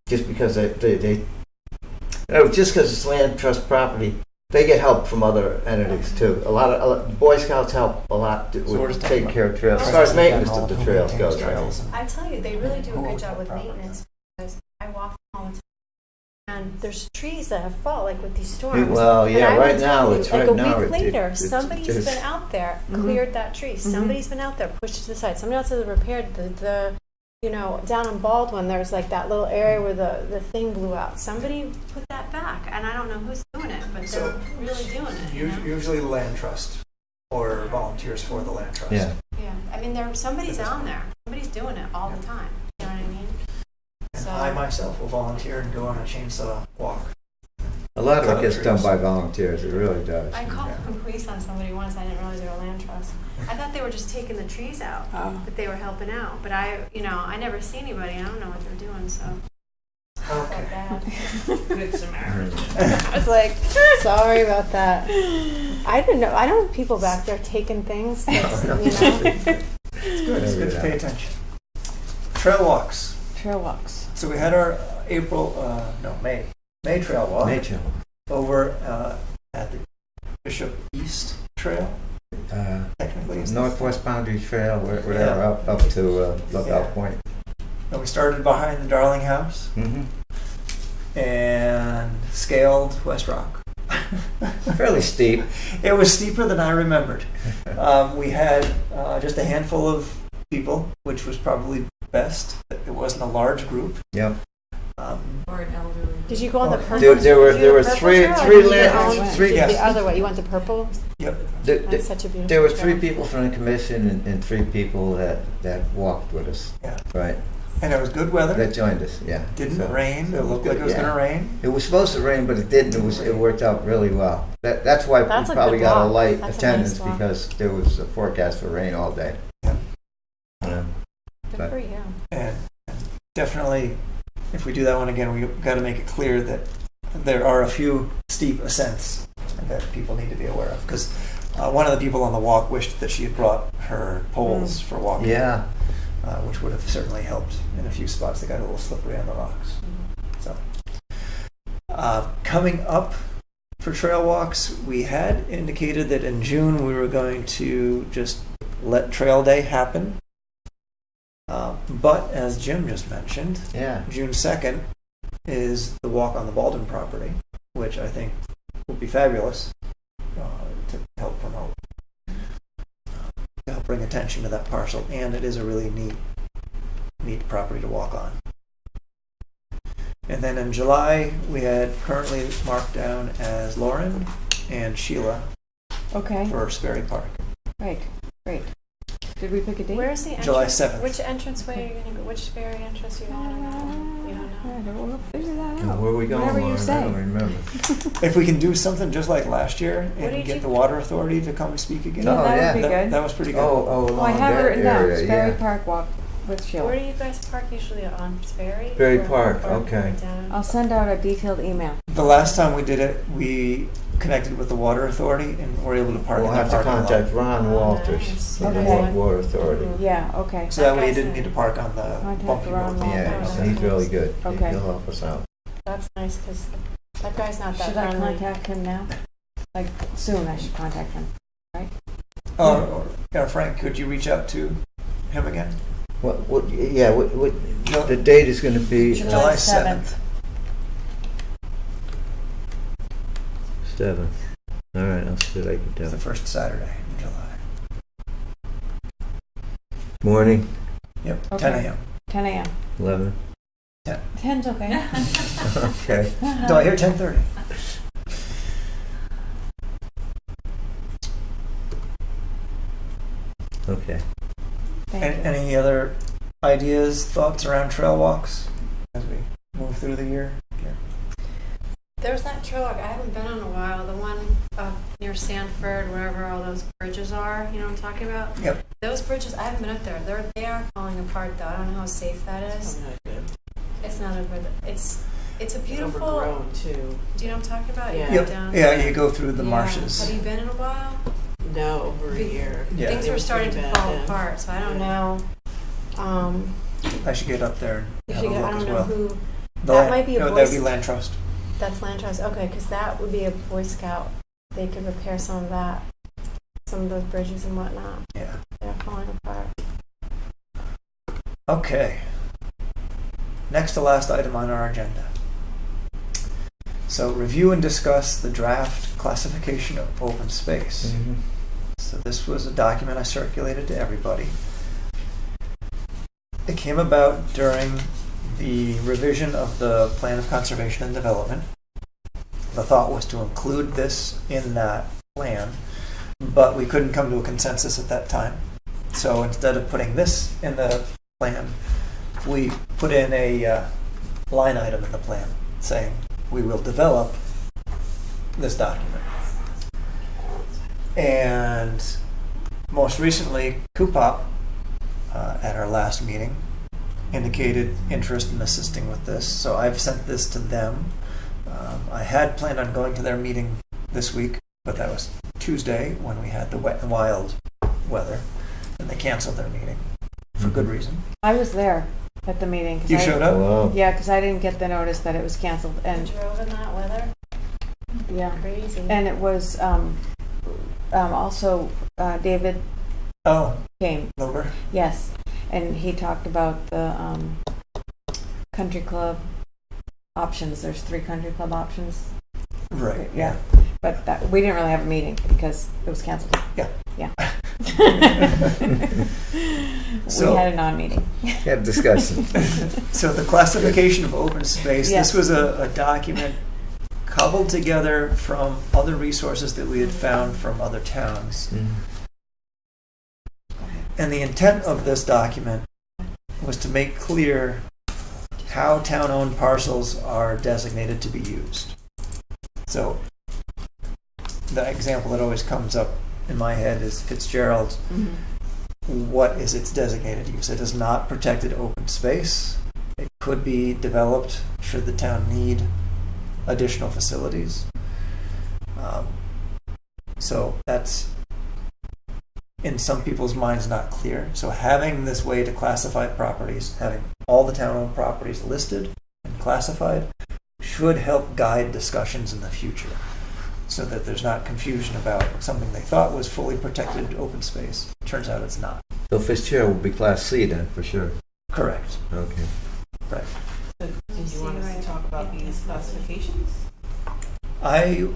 just because they just because it's land trust property. They get help from other entities too. A lot of Boy Scouts help a lot So we're with just talking taking about- care of trails. As far as maintenance of the trails goes, right? Trails. I tell you, they really do a good job with maintenance, because I walk all the time, and there's trees that have fallen, like with these storms. Well, And yeah, I will right tell now, you, it's like right now. a week later, it's somebody's been out there, cleared that tree. Somebody's been out there, pushed it to the side. Somebody else has repaired the you know, down in Baldwin, there's like that little area where the thing blew out. Somebody put that back, and I don't know who's doing it, but So, they're really doing it. You know? Usually the land trust or volunteers for the land trust. Yeah. Yeah, I mean, somebody's on there. Somebody's doing it all the time. You know what I mean? And So- I myself will volunteer and go on a chainsaw walk. A lot of Cut it up gets done trees. by volunteers. It really does. I called the police on somebody once. I didn't realize they were a land trust. I thought they were just taking the trees out, but they were helping out. But I never see anybody. I don't know what they're doing, so. Okay. Bad. Good Samaritan. I was like, sorry about that. I didn't know. I don't have people back there taking things. That's, you know. It's good. It's good to pay attention. Trail walks. Trail walks. So we had our May trail walk Nature. over at the Bishop East Trail. Technically, it's Northwest Boundary Trail, whatever, Yeah. up to Lookout Yeah. Point. And we started behind the Darling House Mm-hmm. and scaled West Rock. Fairly steep. It was steeper than I remembered. We had just a handful of people, which was probably best. It wasn't a large group. Yep. Or an elderly. Did you go on the purple? There were did you do the purple three trail, or three did you land- go on three- the yes. other way. You went the purple. Yep. That's such a beautiful. There were trail. 3 people from the commission and 3 people that walked with us. Yeah. Right. And it was good weather. That joined us. Yeah. Didn't So- rain. It looked like it was Yeah. going to rain. It was supposed to rain, but it didn't. It worked out really well. That's why That's we a probably good got a walk. light That's a attendance nice walk. because there was a forecast for rain all day. Yeah. Good but- for you. And definitely, if we do that one again, we've got to make it clear that there are a few steep ascents that people need to be aware of. Because one of the people on the walk wished that she had brought her poles for walking. Yeah. Which would have certainly helped in a few spots that got a little slippery on the rocks. So, coming up for trail walks, we had indicated that in June we were going to just let Trail Day happen. But as Jim just mentioned, Yeah. June 2nd is the walk on the Baldwin property, which I think will be fabulous to help promote, to help bring attention to that parcel, and it is a really neat property to walk on. And then in July, we had currently marked down as Lauren and Sheila Okay, for Sperry Park. right, great. Did we pick a date? Where's the entrance? July 7th. Which entranceway are you going to go? Which Sperry entrance are you going to go? You don't know. We'll figure that And out. where are we going, Whatever you Lauren? I say. don't remember. If we can do something just like last year What and did get you- the Water Authority to come speak again, No, that yeah. would be good. that was pretty good. Oh, Well, I along have it that written down, area, Sperry yeah. Park walk with Sheila. Where do you guys park usually on? Sperry? Sperry Or- Park, or okay. down? I'll send out a detailed email. The last time we did it, we connected with the Water Authority and were able to park We'll in their have to parking lot. contact Ron Oh, Walters nice. from the Okay. Water Authority. Yeah, okay. So that way you That didn't guy's need to park on the Contact bumpy Ron road. Walters. Yeah, Oh, he's that's really nice. good. Okay. He'll help us out. That's nice because that guy's not that Should I friendly. contact him now? Like, soon I should contact him. Or Frank, could you reach out to him again? What the date is going to be? July 7th. 7th. All right, I'll see what I can It's do. the first Saturday in July. Morning, Yep, Okay. 10 a.m. 10 a.m. 11. 10's okay. Okay. Do I hear 10:30? Okay. Thank you. Any other ideas, thoughts around trail walks as we move through the year? There's that trail walk I haven't been on in a while. The one up near Sanford, wherever all those bridges are. You know what I'm talking about? Yep. Those bridges, I haven't been up there. They are falling apart though. I don't know how safe that is. Probably not good. It's not a good. It's a beautiful. Overgrown too. Do you know what I'm talking about? Yeah. You go Yep. down. Yeah, you go through the Yeah. marshes. Have you been in a while? No, over a year. Yeah. Things It were was starting pretty to bad fall then. apart, so I don't know. I should get up there If and have you a get, look I don't as know well. who. The That land- might be a no, Boy that'd be Sc- Land Trust. That's Land Trust. Okay, because that would be a Boy Scout. They could repair some of that, some of those bridges and whatnot. Yeah. They're falling apart. Okay. Next to last item on our agenda. So review and discuss the draft classification of open space. Mm-hmm. So this was a document I circulated to everybody. It came about during the revision of the Plan of Conservation and Development. The thought was to include this in that plan, but we couldn't come to a consensus at that time. So instead of putting this in the plan, we put in a line item in the plan saying we will develop this document. And most recently, CUPOP, at our last meeting, indicated interest in assisting with this. So I've sent this to them. I had planned on going to their meeting this week, but that was Tuesday when we had the wet and wild weather, and they canceled their meeting for good reason. I was there at the meeting. 'Cause You I- showed up? Wow. Yeah, because I didn't get the notice that it was canceled, You and drove in that weather? yeah, Crazy. and it was also David Oh, came. Wilbur. Yes, and he talked about the country club options. There's 3 country club options. Right. Yeah. But we didn't really have a meeting because it was canceled. Yeah. Yeah. So- we had a non-meeting. Yeah, discussion. So the classification of open space, Yes. this was a document cobbled together from other resources that we had found from other towns. Mhm. And the intent of this document was to make clear how town-owned parcels are designated to be used. So the example that always comes up in my head is Fitzgerald. What is its designated use? It is not protected open space. It could be developed should the town need additional facilities. So that's, in some people's minds, not clear. So having this way to classify properties, having all the town-owned properties listed and classified, should help guide discussions in the future, so that there's not confusion about something they thought was fully protected open space. Turns out it's not. So Fitzgerald will be Class C then, for sure. Correct. Okay. Right. So did you want us to talk about these classifications? I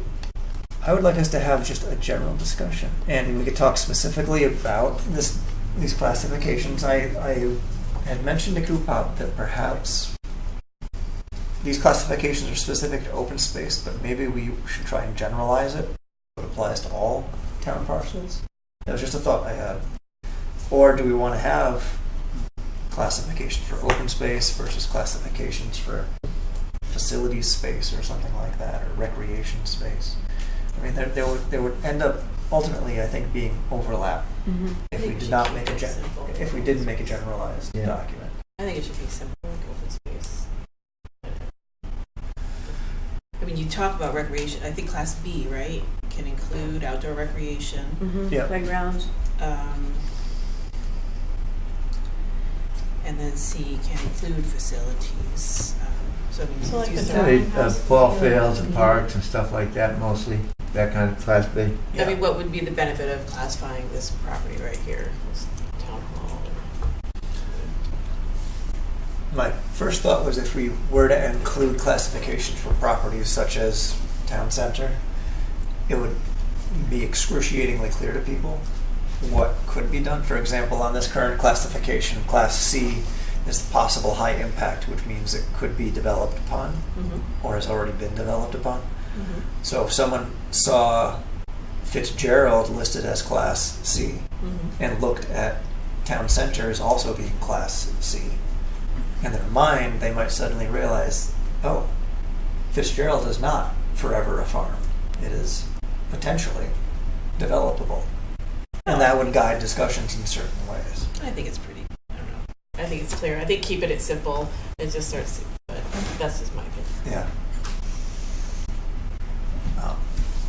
would like us to have just a general discussion, and we could talk specifically about these classifications. I had mentioned to CUPOP that perhaps these classifications are specific to open space, but maybe we should try and generalize it. It applies to all town parcels. That was just a thought I had. Or do we want to have classifications for open space versus classifications for facilities space or something like that, or recreation space? I mean, there would end up ultimately, I think, being overlap if we did not make if we didn't make a generalized Yeah. document. I think it should be simple, like open space. I mean, you talk about recreation, I think Class B, right, can include outdoor recreation. Yeah. Playgrounds. And then C can include facilities. So I mean, So like use the that. Ball fields and parks and stuff like that, mostly. That kind of Class B. Yeah. I mean, what would be the benefit of classifying this property right here, this town hall? My first thought was if we were to include classification for properties such as town center, it would be excruciatingly clear to people what could be done. For example, on this current classification, Class C is the possible high impact, which means it could be developed upon or has already been developed upon. So if someone saw Fitzgerald listed as Class C and looked at town center as also being Class C, in their mind, they might suddenly realize, oh, Fitzgerald is not forever a farm. It is potentially developable. And that would guide discussions in certain ways. I think it's pretty, I don't know. I think it's clear. I think keeping it simple and just starts, but that's just my opinion. Yeah.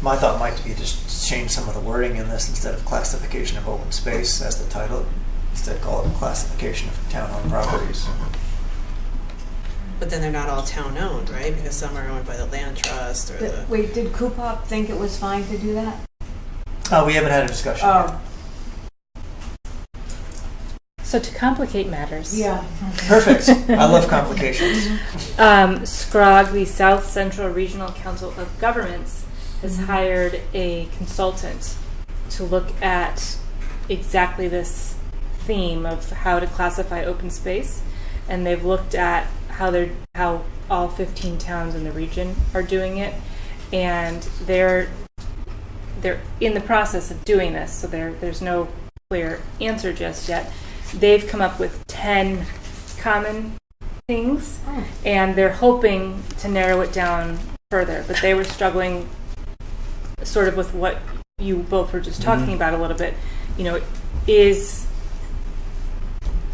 My thought might be just change some of the wording in this. Instead of classification of open space as the title, instead call it classification of town-owned properties. But then they're not all town-owned, right? Because some are owned by the land trust or the... Wait, did Coopop think it was fine to do that? We haven't had a discussion yet. So to complicate matters, Yeah. Perfect. I love complications. SCROG, the South Central Regional Council of Governments, has hired a consultant to look at exactly this theme of how to classify open space, and they've looked at how all 15 towns in the region are doing it, and they're in the process of doing this, so there's no clear answer just yet. They've come up with 10 common things, and they're hoping to narrow it down further, but they were struggling sort of with what you both were just talking about a little bit. You know, is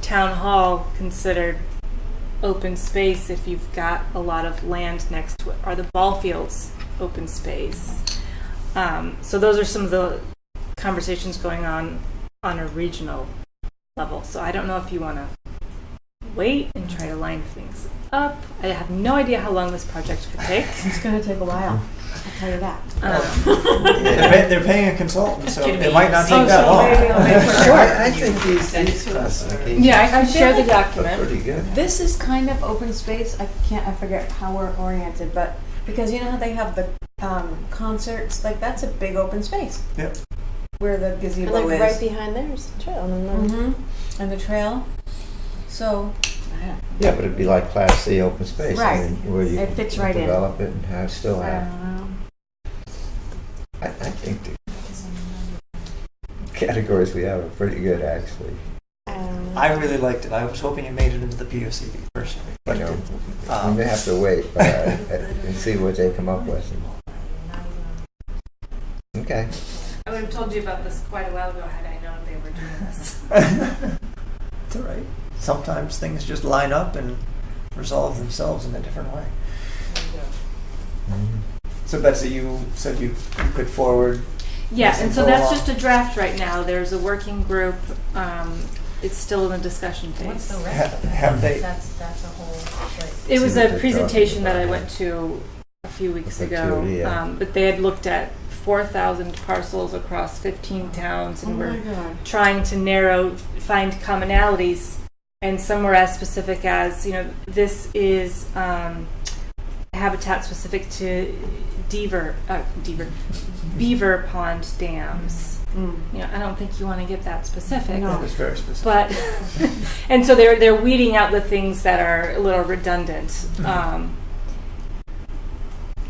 town hall considered open space if you've got a lot of land next to it? Are the ball fields open space? So those are some of the conversations going on a regional level. So I don't know if you want to wait and try to line things up. I have no idea how long this project could take. It's going to take a while. I'll tell you that. They're paying a consultant, so it might not take that long. Maybe I'll make it short. I think these classifications Yeah, I can feel share the like- are document. pretty good. This is kind of open space. I forget how we're oriented, but because you know how they have the concerts, like that's a big open space. Yep. Where the And gazebo like is. right behind there's the trail. And then And the trail. So, Yeah, but it'd be like Class C open space. Right. I mean, where you It fits can right in. develop it and have, still I have. don't know. I think the categories we have are pretty good, actually. I really liked it. I was hoping it made it into the POCD personally, but You it know, didn't. I'm gonna have to wait and see what they come up with. Okay. I would have told you about this quite a while ago had I known they were doing this. It's all right. Sometimes things just line up and resolve themselves in a different way. So Betsy, you said you could forward. Yeah, this and so info that's along? just a draft right now. There's a working group. It's still in the discussion What's the phase. rest of it? Have they? That's a whole, like, It was See what a they're presentation that talking I about. went to a few weeks Like ago, two, yeah. but they had looked at 4,000 parcels across 15 towns, and we're trying to find commonalities, and some were as specific as, you know, this is habitat specific to beaver pond dams. You know, I don't think you want to get that specific. That was very specific. But and so they're weeding out the things that are a little redundant.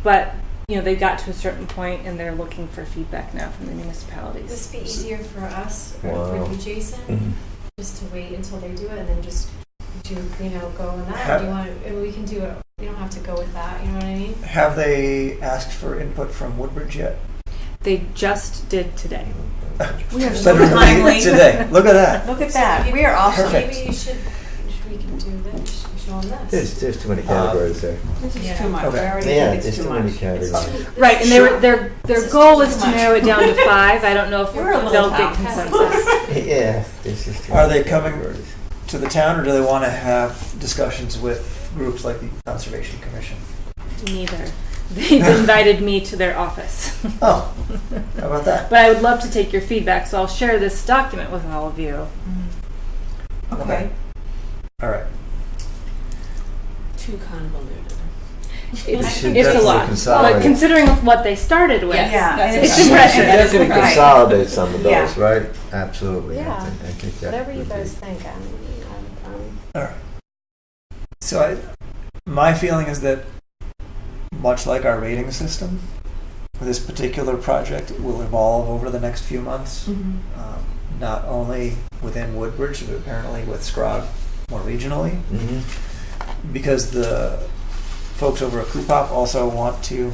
But you know, they got to a certain point and they're looking for feedback now from the would municipalities. this be easier for us or Wow. for you, Jason, Mhm. just to wait until they do it and then just do go on that? Or do you want to? I mean, we can do it. We don't have to go with that. You know what I mean? Have they asked for input from Woodbridge yet? They just did today. We are so Literally timely. today. Look at that. Look at that. We are awesome. Perfect. Maybe you should. We can do this. Show them this. There's too many categories there. This is Yeah. too much. Okay. I already Yeah, think there's it's too too many much. categories. Right, and their This is goal too is to much. narrow it down to 5. I don't know if You're a little they'll get tough. consensus. Yeah, this is too Are many they coming- categories. To the town, or do they want to have discussions with groups like the Conservation Commission? Neither. They've invited me to their office. Oh, how about that? But I would love to take your feedback, so I'll share this document with all of you. Okay. All right. too convoluted. It's should a definitely lot. consolidate. But considering what they started with, Yeah, it's Should impressive. definitely Right. consolidate some of those, Yeah. right? Absolutely. Yeah. I think that Whatever you would guys be- think. All right. So my feeling is that, much like our rating system, this particular project will evolve over the next few months, not only within Woodbridge, but apparently with Scrog more regionally, Mhm. because the folks over at Coopop also want to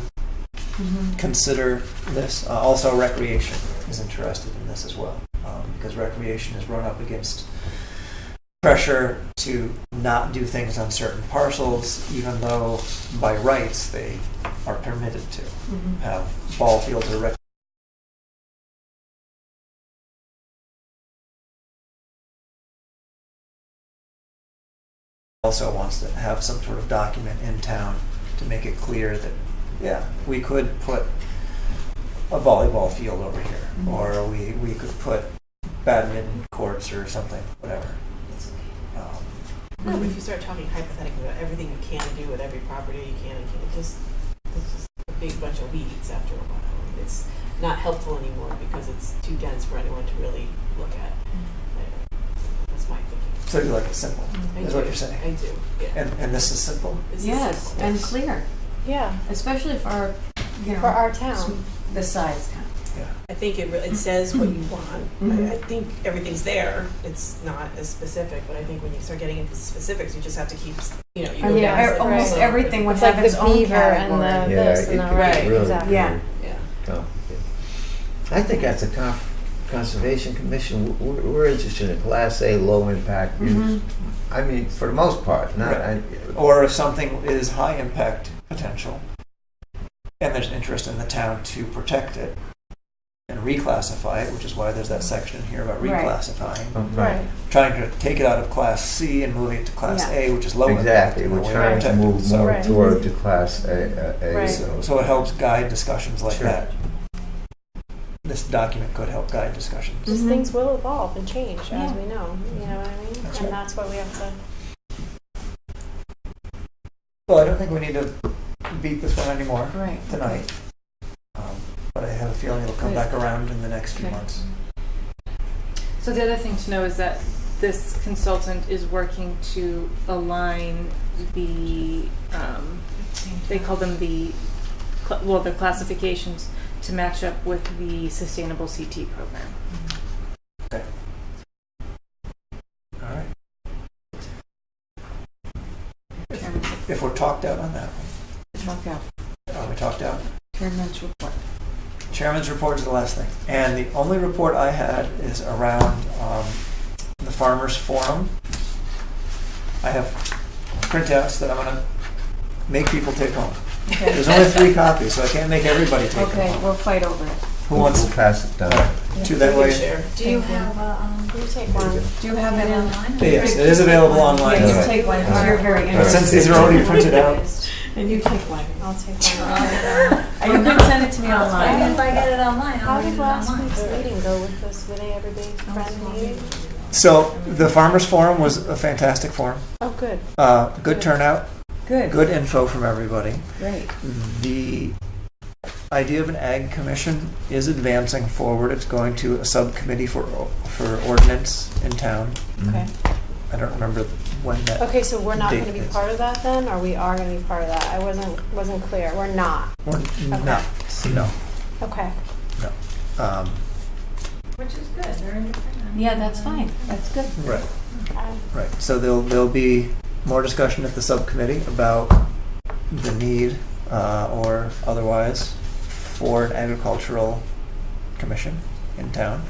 consider this. Also, recreation is interested in this as well, because recreation is run up against pressure to not do things on certain parcels, even though by rights they are permitted to have ball fields or also wants to have some sort of document in town to make it clear that, yeah, we could put a volleyball field over here, or we could put badminton courts or something, whatever. No, but if you start talking hypothetically about everything you can do with every property you can and can't, it's just a big bunch of weeds after a while. It's not helpful anymore because it's too dense for anyone to really look at. That's my thinking. So you like it simple, I is do. what you're saying. I do, yeah. And this is simple? This is Yes, simple. and clear, Yeah, especially for our, for our town. the size town. I think it says what you want. Mhm. I think everything's there. It's not as specific, but I think when you start getting into specifics, you just have to keep, you go I mean, down. almost Right. everything would It's have like its the own beaver and category. the Yeah, this it and the could right. really Exactly. Yeah. Yeah. complicated. I think as a conservation commission, we're interested in Class A, low impact use. I mean, for the most part, not. Right. Or if something is high impact potential, and there's interest in the town to protect it and reclassify it, which is why there's that section here about Right. reclassifying. Right. Trying to take it out of Class C and moving it to Class Yeah. A, which is low Exactly, impact. we're in a way trying to protect it. move So- more Right. toward the Class A. Right. So it helps guide discussions like Sure. that. This document could help guide discussions. Just things will evolve and change, Yeah. as we know. You know what I mean? That's And right. that's why we have to. Well, I don't think we need to beat this one anymore Right. tonight. But I have a feeling it'll come Good. back around in the next few Okay. months. So the other thing to know is that this consultant is working to align the, they call them the classifications to match up with the Sustainable CT program. All right. If we're talked out on that Talk out. one, are we talked out? Chairman's report. Chairman's report is the last thing. And the only report I had is around the Farmers Forum. I have printouts that I'm going to make people take home. Okay. There's only 3 copies, so I can't make everybody take Okay, them home. we'll fight over it. Who wants We'll pass it down. to that We can way? share. Do you Thank you. have You take one. Do you have it in? online? Yes, it is available online. Yeah, you Alright. take one, because you're very But interested. since these are already printed out, And you take one. I'll take one. You can send it to me If online. I get it online, How I'll read did it last online. week's meeting go with this? Were they everybody friend meeting? so the Farmers Forum was a fantastic forum. Oh, good. Good turnout, Good. good info from everybody. Great. The idea of an ag commission is advancing forward. It's going to a subcommittee for ordinance in town. Okay. I don't remember when that. Okay, so we're not Date going to be is- part of that then, or we are going to be part of that? I wasn't clear. We're not. We're not. No. Okay. Which is good, they're independent. Yeah, that's fine. That's good. Right. Okay. Right. So there'll be more discussion at the subcommittee about the need or otherwise for an agricultural commission in town,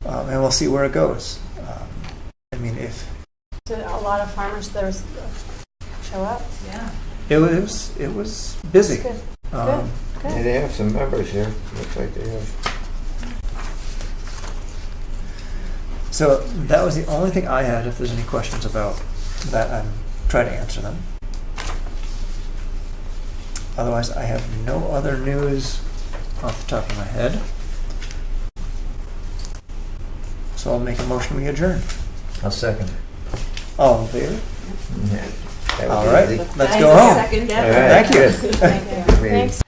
and we'll see where it goes. I mean, if Did a lot of farmers there show up? Yeah. it was busy. Good. Um, Good. Yeah, they have some members here. Looks like they have. So that was the only thing I had. If there's any questions about that, I'm trying to answer them. Otherwise, I have no other news off the top of my head. So I'll make a motion we adjourn. I'll second. All in favor? Yeah. That All would be right, easy. let's Thanks. go home. Second, All yeah. right, Thank you. good. Thanks.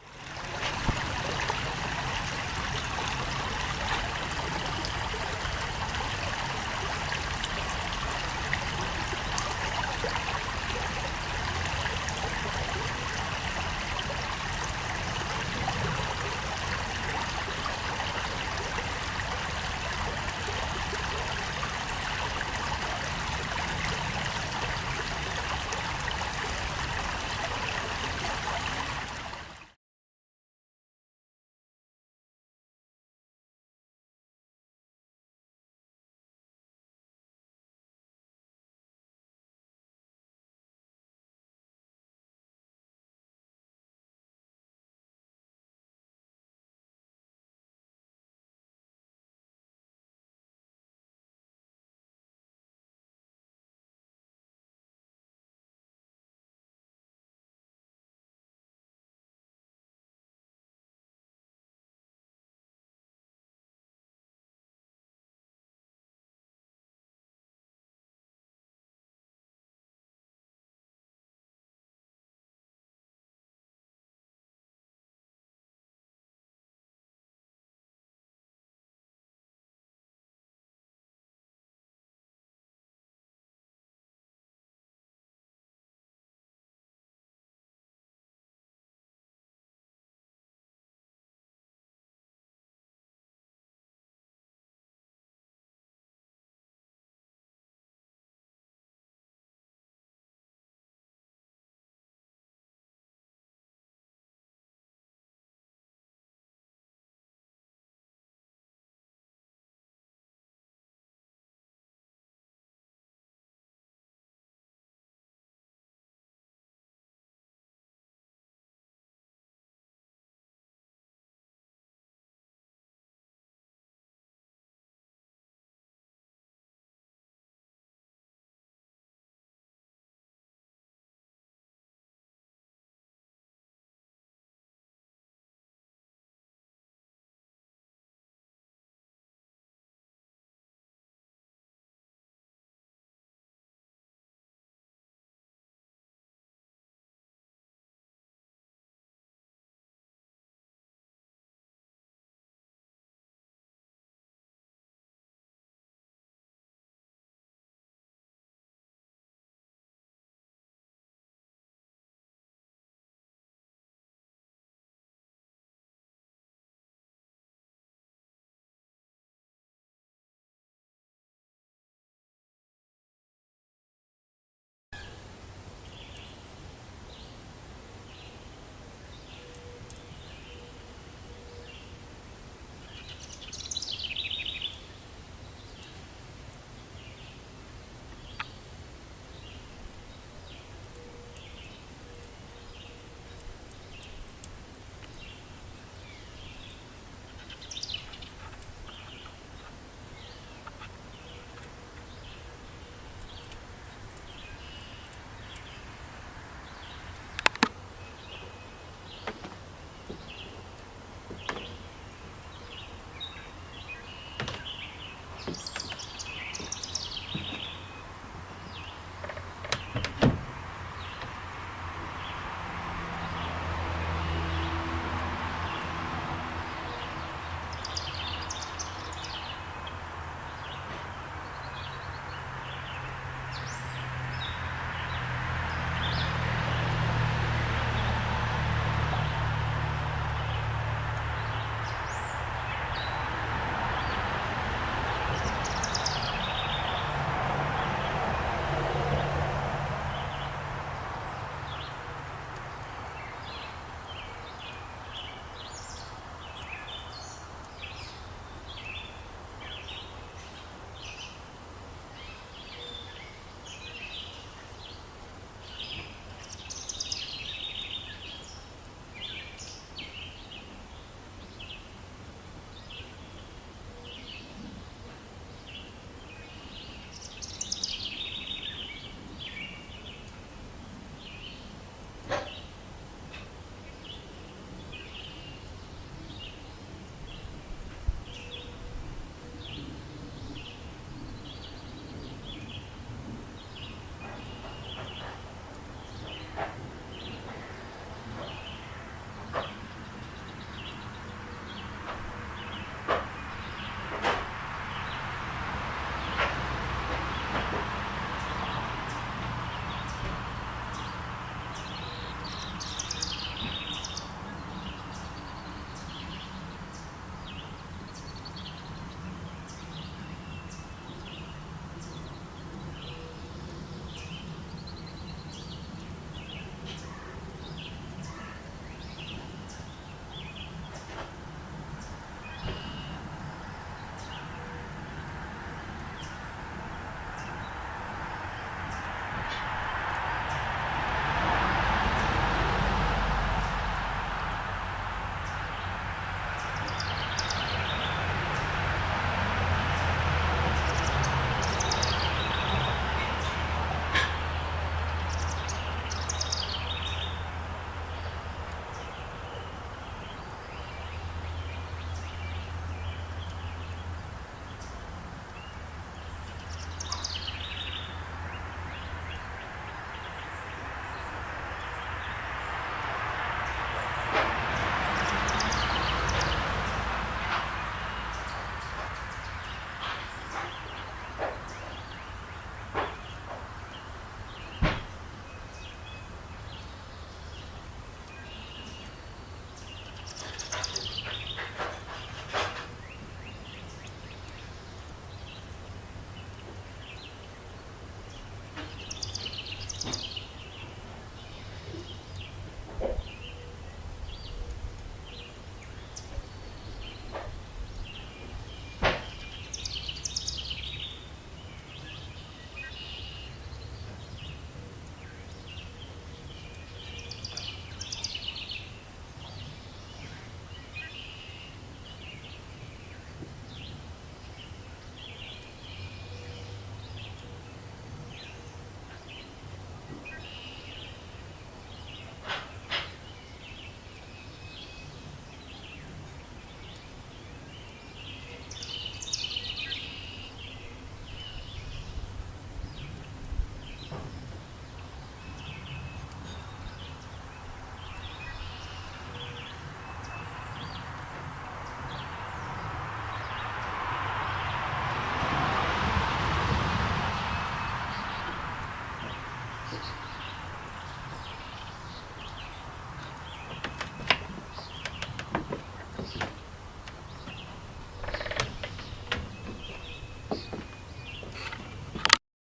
It's